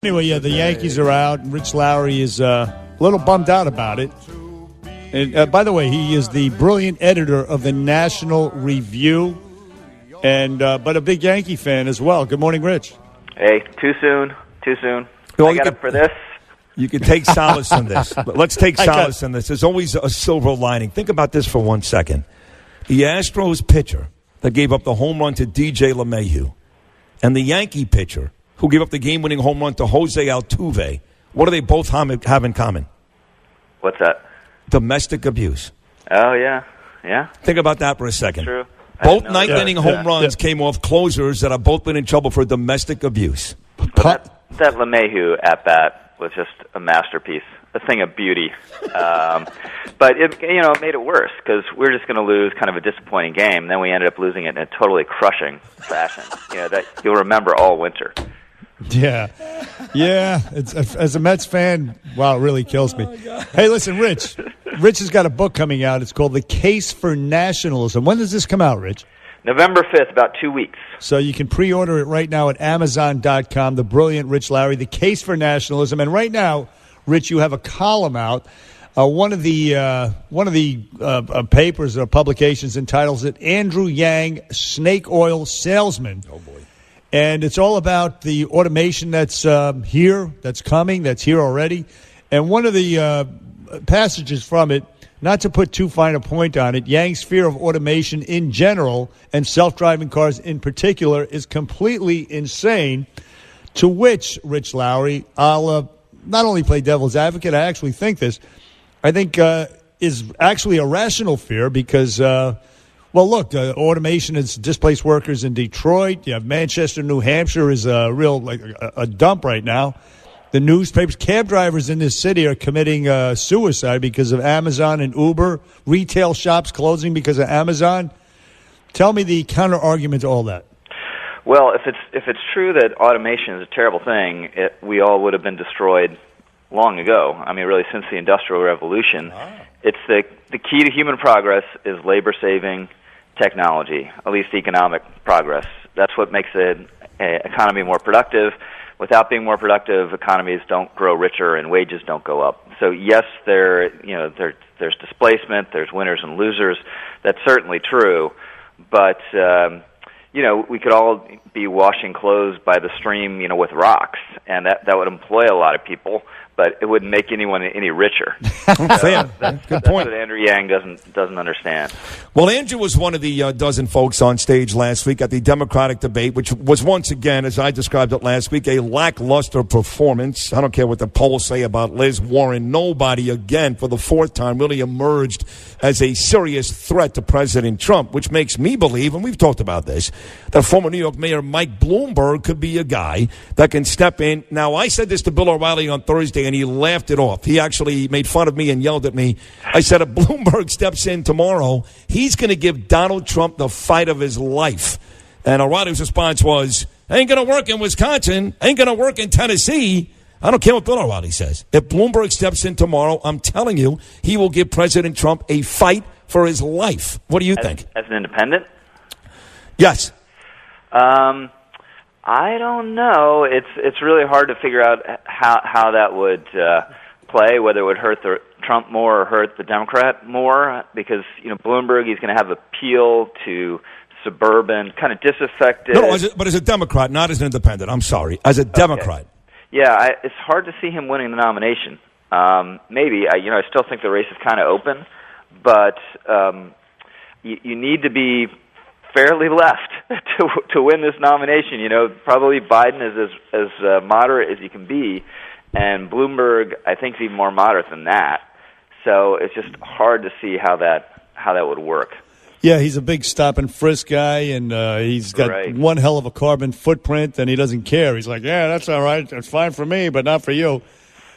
Anyway, yeah, the Yankees are out. Rich Lowry is a little bummed out about it. And by the way, he is the brilliant editor of the National Review, and but a big Yankee fan as well. Good morning, Rich. Hey, too soon. Well, I got up for this. You can take solace in this. Let's take solace in this. There's always a silver lining. Think about this for 1 second. The Astros pitcher that gave up the home run to DJ LeMahieu and the Yankee pitcher who gave up the game-winning home run to Jose Altuve, what do they both have in common? What's that? Domestic abuse. Oh, yeah. Think about that for a second. True. Both ninth-inning home runs came off closers that have both been in trouble for domestic abuse. Well, that LeMahieu at-bat was just a masterpiece, a thing of beauty. But it made it worse because we were just going to lose kind of a disappointing game. Then we ended up losing it in a totally crushing fashion. That you'll remember all winter. Yeah. It's, as a Mets fan, wow, it really kills me. Hey, listen, Rich has got a book coming out. It's called The Case for Nationalism. When does this come out, Rich? November 5th, about 2 weeks. So you can pre-order it right now at Amazon.com, the brilliant Rich Lowry, The Case for Nationalism. And right now, Rich, you have a column out. One of the papers or publications entitles it Andrew Yang, Snake Oil Salesman. Oh, boy. And it's all about the automation that's here, that's coming, that's here already. And one of the passages from it, not to put too fine a point on it, Yang's fear of automation in general and self-driving cars in particular is completely insane, to which, Rich Lowry, I'll not only play devil's advocate, I actually think this, I think is actually a rational fear because look, automation has displaced workers in Detroit. You have Manchester, New Hampshire is a real a dump right now. The newspapers, cab drivers in this city are committing suicide because of Amazon and Uber. Retail shops closing because of Amazon. Tell me the counter argument to all that. Well, if it's true that automation is a terrible thing, we all would have been destroyed long ago. I mean, really, since the Industrial Revolution. It's the key to human progress is labor-saving technology, at least economic progress. That's what makes an economy more productive. Without being more productive, economies don't grow richer and wages don't go up. So yes, there's displacement, there's winners and losers. That's certainly true, but we could all be washing clothes by the stream, with rocks, and that would employ a lot of people, but it wouldn't make anyone any richer. That's what Andrew Yang doesn't understand. Well, Andrew was one of the dozen folks on stage last week at the Democratic debate, which was once again, as I described it last week, a lackluster performance. I don't care what the polls say about Liz Warren. Nobody, again, for the fourth time, really emerged as a serious threat to President Trump, which makes me believe, and we've talked about this, that former New York Mayor Mike Bloomberg could be a guy that can step in. Now, I said this to Bill O'Reilly on Thursday, and he laughed it off. He actually made fun of me and yelled at me. I said, if Bloomberg steps in tomorrow, he's going to give Donald Trump the fight of his life. And O'Reilly's response was, ain't going to work in Wisconsin, ain't going to work in Tennessee. I don't care what Bill O'Reilly says. If Bloomberg steps in tomorrow, I'm telling you, he will give President Trump a fight for his life. What do you think? As an independent? Yes. I don't know. It's really hard to figure out how that would play, whether it would hurt Trump more or hurt the Democrat more, because Bloomberg, he's going to have appeal to suburban, kind of disaffected. No, but as a Democrat, not as an independent. I'm sorry, as a Democrat. Yeah, it's hard to see him winning the nomination. Maybe I still think the race is kind of open, but you need to be fairly left to win this nomination. Probably Biden is as moderate as he can be, and Bloomberg, I think, is even more moderate than that. So it's just hard to see how that would work. Yeah, he's a big stop and frisk guy, and he's got one hell of a carbon footprint, and he doesn't care. He's like, yeah, that's all right. That's fine for me, but not for you.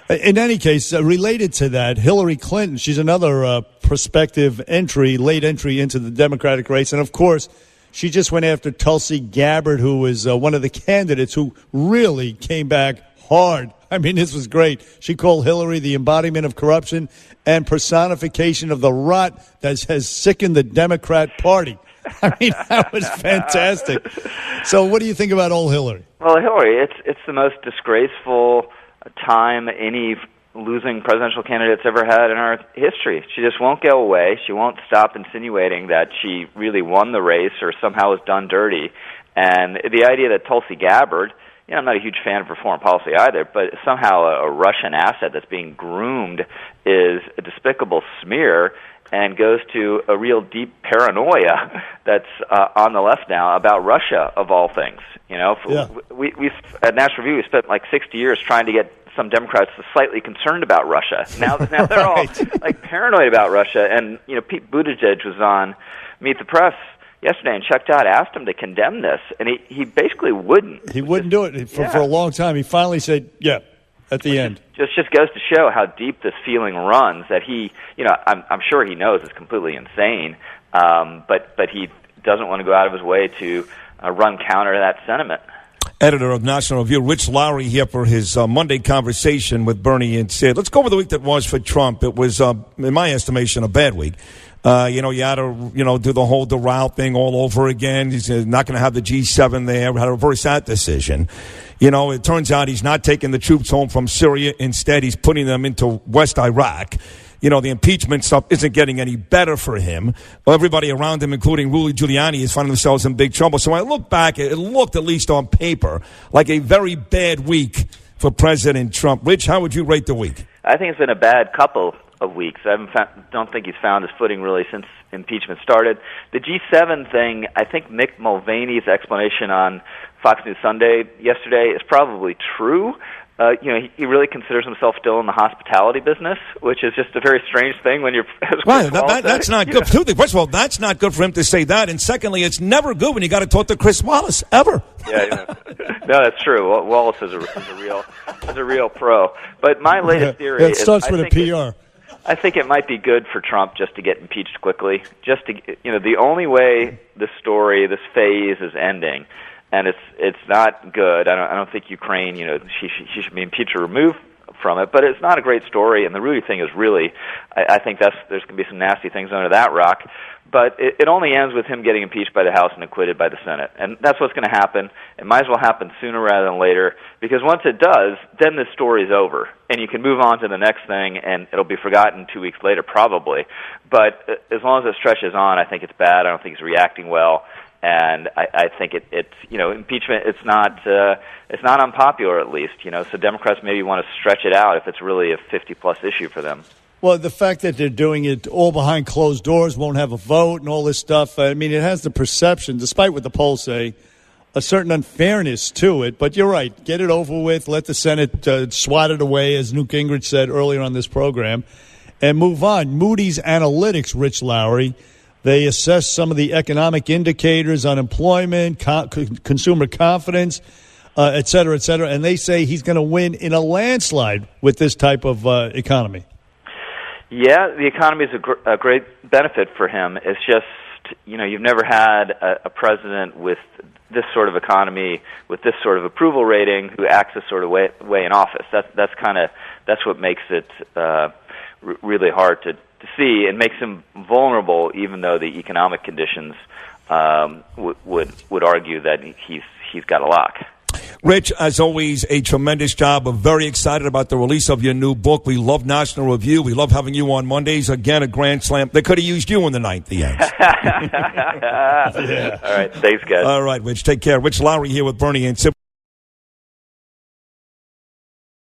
In any case, related to that, Hillary Clinton, she's another prospective late entry into the Democratic race. And, of course, she just went after Tulsi Gabbard, who was one of the candidates who really came back hard. I mean, this was great. She called Hillary the embodiment of corruption and personification of the rot that has sickened the Democrat Party. I mean, that was fantastic. So what do you think about old Hillary? Well, Hillary, it's the most disgraceful time any losing presidential candidate's ever had in our history. She just won't go away. She won't stop insinuating that she really won the race or somehow was done dirty. And the idea that Tulsi Gabbard, I'm not a huge fan of her foreign policy either, but somehow a Russian asset that's being groomed is a despicable smear and goes to a real deep paranoia that's on the left now about Russia, of all things. We at National Review, we spent like 60 years trying to get some Democrats slightly concerned about Russia. Now they're all like paranoid about Russia. And Pete Buttigieg was on Meet the Press yesterday and checked out, asked him to condemn this, and he basically wouldn't. He wouldn't do it for a long time. He finally said, "Yeah," at the end. Just goes to show how deep this feeling runs. That he, I'm sure he knows it's completely insane, but he doesn't want to go out of his way to run counter to that sentiment. Editor of National Review, Rich Lowry, here for his Monday conversation with Bernie and Sid. Let's go over the week that was for Trump. It was, in my estimation, a bad week. You had to, do the whole Doral thing all over again. He's not going to have the G7 there. Had to reverse that decision. It turns out he's not taking the troops home from Syria. Instead, he's putting them into West Iraq. The impeachment stuff isn't getting any better for him. Everybody around him, including Rudy Giuliani, is finding themselves in big trouble. So when I look back, it looked, at least on paper, like a very bad week for President Trump. Rich, how would you rate the week? I think it's been a bad couple of weeks. Don't think he's found his footing really since impeachment started. The G7 thing, I think Mick Mulvaney's explanation on Fox News Sunday yesterday is probably true. He really considers himself still in the hospitality business, which is just a very strange thing when you're... Right, that's not good. First of all, that's not good for him to say that, and secondly, it's never good when you got to talk to Chris Wallace, ever. Yeah, no, that's true. Wallace is a real pro. But my latest theory it starts with a PR. I think it might be good for Trump just to get impeached quickly. The only way this phase is ending, and it's not good. I don't think Ukraine, she should be impeached or removed from it, but it's not a great story. And the Rudy thing is really, I think there's going to be some nasty things under that rock. But it only ends with him getting impeached by the House and acquitted by the Senate. And that's what's going to happen. It might as well happen sooner rather than later, because once it does, then this story's over. And you can move on to the next thing, and it'll be forgotten 2 weeks later, probably. But as long as it stretches on, I think it's bad. I don't think he's reacting well. And I think it's impeachment. It's not unpopular, at least. So Democrats maybe want to stretch it out if it's really a 50+ issue for them. Well, the fact that they're doing it all behind closed doors, won't have a vote and all this stuff, I mean, it has the perception, despite what the polls say, a certain unfairness to it. But you're right. Get it over with. Let the Senate swat it away, as Newt Gingrich said earlier on this program, and move on. Moody's Analytics, Rich Lowry, they assess some of the economic indicators, unemployment, consumer confidence, et cetera, and they say he's going to win in a landslide with this type of economy. Yeah, the economy is a great benefit for him. It's just, you've never had a president with this sort of economy, with this sort of approval rating, who acts this sort of way in office. That's what makes it really hard to see, and makes him vulnerable, even though the economic conditions would argue that he's got a lock. Rich, as always, a tremendous job. We're very excited about the release of your new book. We love National Review. We love having you on Mondays. Again, a grand slam. They could have used you in the ninth, the Yanks. Yeah. All right. Thanks, guys. All right, Rich. Take care. Rich Lowry here with Bernie and Sid.